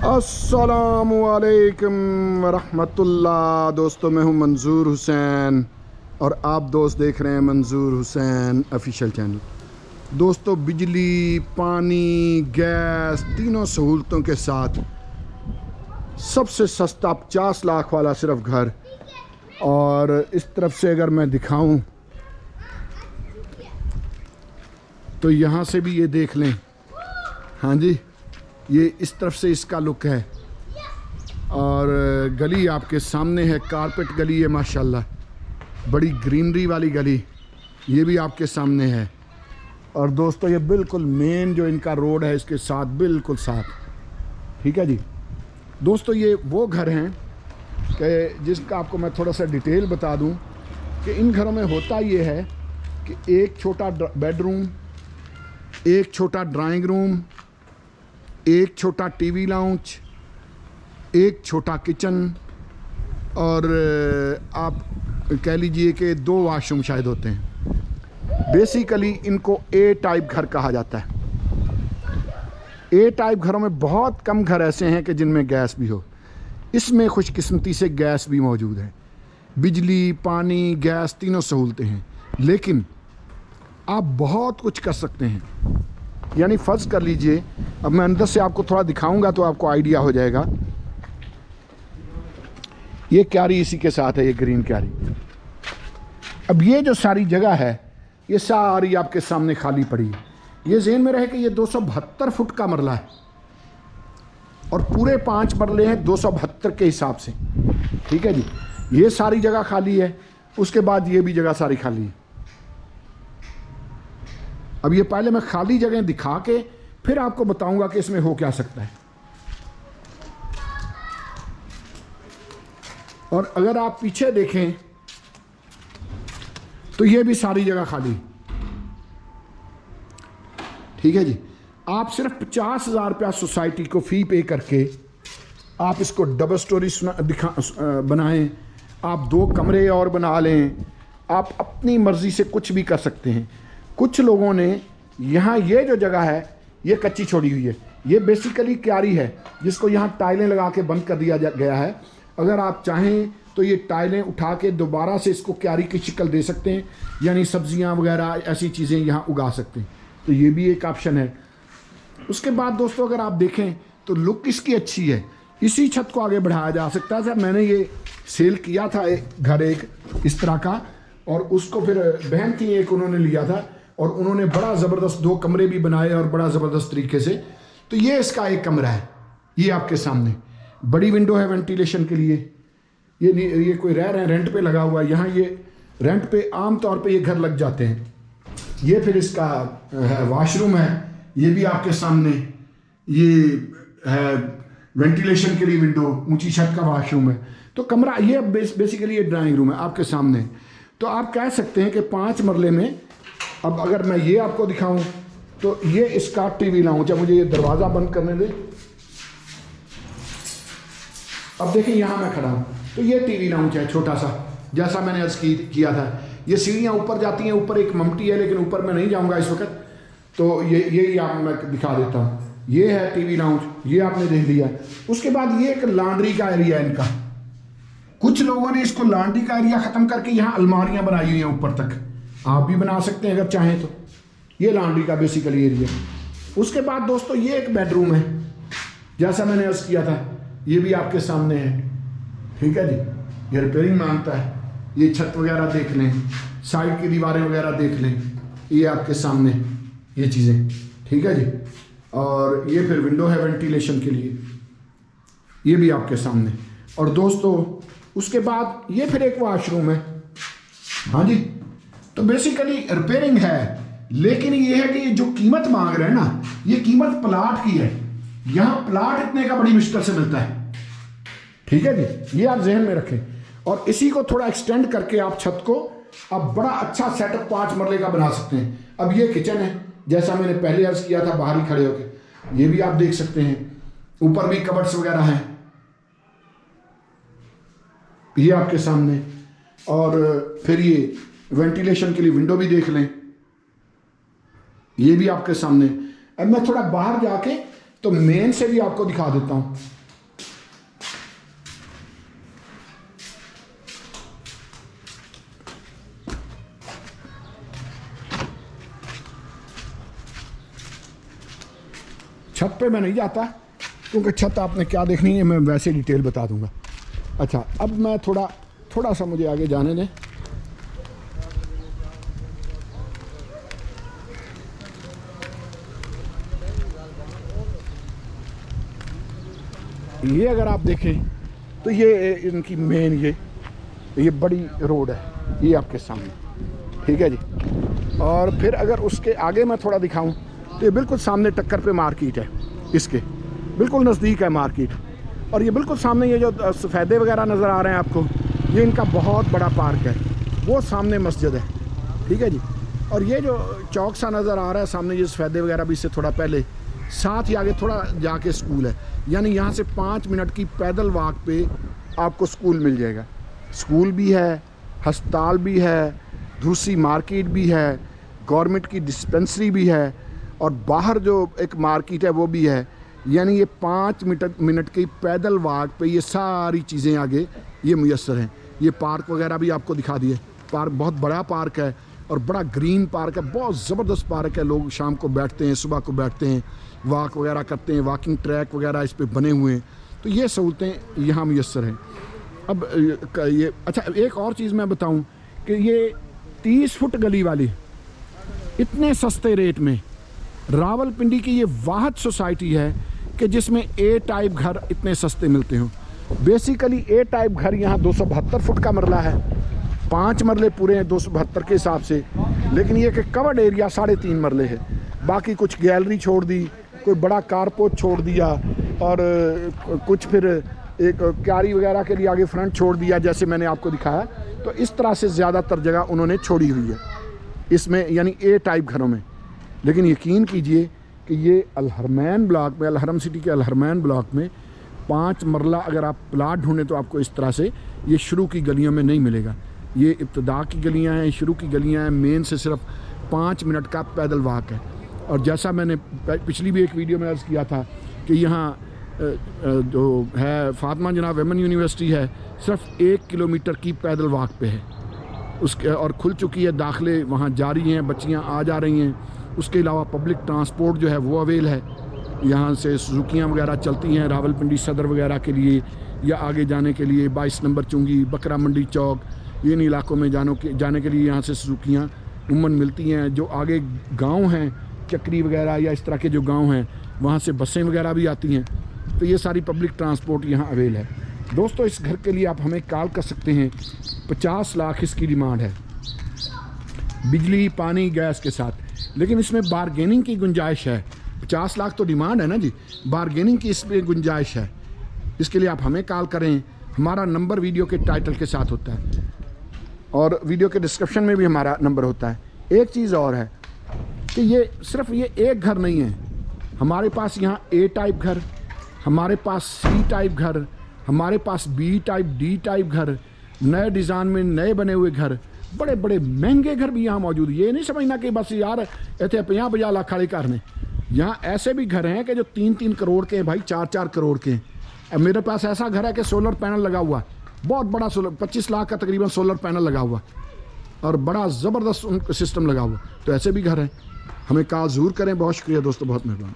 अस्सलामुअलैकुम वरहमतुल्लाह। दोस्तों, मैं हूं मंजूर हुसैन और आप दोस्त देख रहे हैं मंजूर हुसैन ऑफिशियल चैनल। दोस्तों, बिजली, पानी, गैस तीनों सहूलतों के साथ सबसे सस्ता 50 लाख वाला सिर्फ घर। और इस तरफ से अगर मैं दिखाऊं तो यहाँ से भी ये देख लें। हाँ जी, ये इस तरफ से इसका लुक है और गली आपके सामने है, कारपेट गली है माशाल्लाह, बड़ी ग्रीनरी वाली गली, ये भी आपके सामने है। और दोस्तों, ये बिल्कुल मेन जो इनका रोड है इसके साथ बिल्कुल साथ, ठीक है जी। दोस्तों, ये वो घर हैं कि जिसका आपको मैं थोड़ा सा डिटेल बता दूं कि इन घरों में होता ये है कि एक छोटा बेडरूम, एक छोटा ड्राइंग रूम, एक छोटा टीवी लाउंज, एक छोटा किचन और आप कह लीजिए कि 2 वाशरूम शायद होते हैं। बेसिकली इनको ए टाइप घर कहा जाता है। ए टाइप घरों में बहुत कम घर ऐसे हैं कि जिनमें गैस भी हो। इसमें खुशकिस्मती से गैस भी मौजूद है, बिजली, पानी, गैस तीनों सहूलतें हैं। लेकिन आप बहुत कुछ कर सकते हैं। यानी फ़र्ज़ कर लीजिए, अब मैं अंदर से आपको थोड़ा दिखाऊंगा तो आपको आइडिया हो जाएगा। ये क्यारी इसी के साथ है, ये ग्रीन क्यारी। अब ये जो सारी जगह है ये सारी आपके सामने खाली पड़ी है। ये ज़हन में रहे कि ये 272 फुट का मरला है और पूरे 5 मरले हैं 272 के हिसाब से, ठीक है जी। ये सारी जगह खाली है, उसके बाद ये भी जगह सारी खाली है। अब ये पहले मैं खाली जगह दिखा के फिर आपको बताऊंगा कि इसमें हो क्या सकता है। और अगर आप पीछे देखें तो ये भी सारी जगह खाली, ठीक है जी। आप सिर्फ 50,000 रुपया सोसाइटी को फ़ी पे करके आप इसको डबल स्टोरी बनाएं, आप 2 कमरे और बना लें, आप अपनी मर्ज़ी से कुछ भी कर सकते हैं। कुछ लोगों ने यहाँ ये जो जगह है ये कच्ची छोड़ी हुई है, ये बेसिकली क्यारी है जिसको यहाँ टाइलें लगा के बंद कर दिया गया है। अगर आप चाहें तो ये टाइलें उठा के दोबारा से इसको क्यारी की शक्ल दे सकते हैं, यानी सब्जियाँ वगैरह ऐसी चीज़ें यहाँ उगा सकते हैं, तो ये भी एक ऑप्शन है। उसके बाद दोस्तों, अगर आप देखें तो लुक इसकी अच्छी है। इसी छत को आगे बढ़ाया जा सकता है। मैंने ये सेल किया था एक घर, एक इस तरह का, और उसको फिर बहन थी एक, उन्होंने लिया था और उन्होंने बड़ा ज़बरदस्त 2 कमरे भी बनाए और बड़ा ज़बरदस्त तरीके से। तो ये इसका एक कमरा है, ये आपके सामने बड़ी विंडो है वेंटिलेशन के लिए। ये कोई रह रहे हैं, रेंट पे लगा हुआ है। यहाँ ये रेंट पे आम तौर पे ये घर लग जाते हैं। ये फिर इसका है वाशरूम है, ये भी आपके सामने, ये है वेंटिलेशन के लिए विंडो, ऊंची छत का वाशरूम है। तो कमरा ये बेसिकली ये ड्राइंग रूम है आपके सामने। तो आप कह सकते हैं कि 5 मरले में, अब अगर मैं ये आपको दिखाऊं तो ये इसका टीवी लाउंज है। मुझे ये दरवाज़ा बंद करने दे। अब देखिए यहाँ मैं खड़ा हूँ, तो ये टीवी लाउंज है छोटा सा, जैसा मैंने अर्ज किया था। ये सीढ़ियाँ ऊपर जाती हैं, ऊपर एक ममटी है, लेकिन ऊपर मैं नहीं जाऊँगा इस वक्त, तो ये आप मैं दिखा देता हूँ। ये है टीवी लाउंज, ये आपने देख लिया। उसके बाद ये एक लॉन्ड्री का एरिया है इनका। कुछ लोगों ने इसको लॉन्ड्री का एरिया ख़त्म करके यहाँ अलमारियाँ बनाई हुई हैं ऊपर तक, आप भी बना सकते हैं अगर चाहें तो। ये लॉन्ड्री का बेसिकली एरिया। उसके बाद दोस्तों, ये एक बेडरूम है, जैसा मैंने अर्ज किया था, ये भी आपके सामने है, ठीक है जी। ये रिपेयरिंग मांगता है। ये छत वगैरह देख लें, साइड की दीवारें वगैरह देख लें, ये आपके सामने ये चीज़ें, ठीक है जी। और ये फिर विंडो है वेंटिलेशन के लिए, ये भी आपके सामने। और दोस्तों, उसके बाद ये फिर एक वाशरूम है। हाँ जी, तो बेसिकली रिपेयरिंग है, लेकिन ये है कि ये जो कीमत मांग रहे हैं ना, ये कीमत प्लाट की है। यहाँ प्लाट इतने का बड़ी मुश्किल से मिलता है, ठीक है जी। ये आप जहन में रखें। और इसी को थोड़ा एक्सटेंड करके आप छत को अब बड़ा अच्छा सेटअप 5 मरले का बना सकते हैं। अब ये किचन है, जैसा मैंने पहले अर्ज किया था, बाहर ही खड़े होके, ये भी आप देख सकते हैं। ऊपर भी कबर्ड्स वगैरह हैं, ये आपके सामने। और फिर ये वेंटिलेशन के लिए विंडो भी देख लें, ये भी आपके सामने। अब मैं थोड़ा बाहर जाके तो मेन से भी आपको दिखा देता हूं। छत पे मैं नहीं जाता क्योंकि छत आपने क्या देखनी है, मैं वैसे डिटेल बता दूंगा। अच्छा, अब मैं थोड़ा सा मुझे आगे जाने दें। ये अगर आप देखें तो ये इनकी मेन ये बड़ी रोड है, ये आपके सामने, ठीक है जी। और फिर अगर उसके आगे मैं थोड़ा दिखाऊं तो ये बिल्कुल सामने टक्कर पे मार्केट है, इसके बिल्कुल नज़दीक है मार्केट। और ये बिल्कुल सामने ये जो सफ़ेदे वगैरह नज़र आ रहे हैं आपको, ये इनका बहुत बड़ा पार्क है, वो सामने मस्जिद है, ठीक है जी। और ये जो चौक सा नज़र आ रहा है सामने, ये सफ़ेदे वगैरह भी इससे थोड़ा पहले, साथ ही आगे थोड़ा जाके स्कूल है, यानी यहाँ से 5 मिनट की पैदल वॉक पे आपको स्कूल मिल जाएगा। स्कूल भी है, हस्पताल भी है, दूसरी मार्केट भी है, गवर्नमेंट की डिस्पेंसरी भी है, और बाहर जो एक मार्केट है वो भी है। यानी ये 5 मिनट की पैदल वॉक पे ये सारी चीज़ें आगे ये मुयस्सर हैं। ये पार्क वगैरह भी आपको दिखा दिए। पार्क बहुत बड़ा पार्क है और बड़ा ग्रीन पार्क है, बहुत ज़बरदस्त पार्क है। लोग शाम को बैठते हैं, सुबह को बैठते हैं, वॉक वगैरह करते हैं, वॉकिंग ट्रैक वगैरह इस पे बने हुए हैं। तो ये सहूलतें यहाँ मुयस्सर हैं। अब ये अच्छा, एक और चीज़ मैं बताऊँ कि ये 30 फुट गली वाली इतने सस्ते रेट में रावलपिंडी की ये वाहद सोसाइटी है कि जिसमें ए टाइप घर इतने सस्ते मिलते हों। बेसिकली ए टाइप घर यहाँ 272 फुट का मरला है, 5 मरले पूरे हैं 272 के हिसाब से, लेकिन ये कि कवर्ड एरिया 3.5 मरले है। बाकी कुछ गैलरी छोड़ दी, कोई बड़ा कारपोर्च छोड़ दिया, और कुछ फिर एक क्यारी वगैरह के लिए आगे फ्रंट छोड़ दिया, जैसे मैंने आपको दिखाया। तो इस तरह से ज़्यादातर जगह उन्होंने छोड़ी हुई है इसमें, यानी ए टाइप घरों में। लेकिन यकीन कीजिए कि ये अलहरमैन ब्लॉक में, अलहरम सिटी के अलहरमैन ब्लॉक में 5 मरला अगर आप प्लाट ढूंढें तो आपको इस तरह से ये शुरू की गलियों में नहीं मिलेगा। ये इब्तदा की गलियां हैं, शुरू की गलियां हैं, मेन से सिर्फ 5 मिनट का पैदल वॉक है। और जैसा मैंने पिछली भी एक वीडियो में अर्ज़ किया था कि यहाँ जो है फातिमा जनाब वेमन यूनिवर्सिटी है, सिर्फ 1 किलोमीटर की पैदल वॉक पे है उसके, और खुल चुकी है, दाखिले वहाँ जारी हैं, बच्चियाँ आ जा रही हैं। उसके अलावा पब्लिक ट्रांसपोर्ट जो है वो अवेल है, यहाँ से सुजुकियाँ वगैरह चलती हैं रावलपिंडी सदर वगैरह के लिए, या आगे जाने के लिए 22 नंबर चुंगी, बकरा मंडी चौक, इन इलाकों में जाने के लिए यहाँ से सुजुकियाँ उमन मिलती हैं। जो आगे गांव हैं, चक्री वगैरह या इस तरह के जो गांव हैं, वहाँ से बसें वगैरह भी आती हैं। तो ये सारी पब्लिक ट्रांसपोर्ट यहाँ अवेल है। दोस्तों, इस घर के लिए आप हमें कॉल कर सकते हैं। 50 लाख इसकी डिमांड है, बिजली पानी गैस के साथ, लेकिन इसमें बारगेनिंग की गुंजाइश है। 50 लाख तो डिमांड है ना जी, बारगेनिंग की इसमें गुंजाइश है। इसके लिए आप हमें कॉल करें। हमारा नंबर वीडियो के टाइटल के साथ होता है और वीडियो के डिस्क्रिप्शन में भी हमारा नंबर होता है। एक चीज़ और है कि ये सिर्फ ये एक घर नहीं है, हमारे पास यहाँ ए टाइप घर, हमारे पास सी टाइप घर, हमारे पास बी टाइप डी टाइप घर, नए डिज़ाइन में नए बने हुए घर, बड़े बड़े महंगे घर भी यहाँ मौजूद है। ये नहीं समझना कि बस यार इतने 50-50 लाख वाले घर ने, यहाँ ऐसे भी घर हैं कि जो 3-3 करोड़ के हैं भाई, 4-4 करोड़ के हैं। अब मेरे पास ऐसा घर है कि सोलर पैनल लगा हुआ, बहुत बड़ा सोलर, 25 लाख का तकरीबन सोलर पैनल लगा हुआ और बड़ा ज़बरदस्त सिस्टम लगा हुआ। तो ऐसे भी घर हैं, हमें कॉल ज़रूर करें। बहुत शुक्रिया दोस्तों, बहुत मेहरबानी।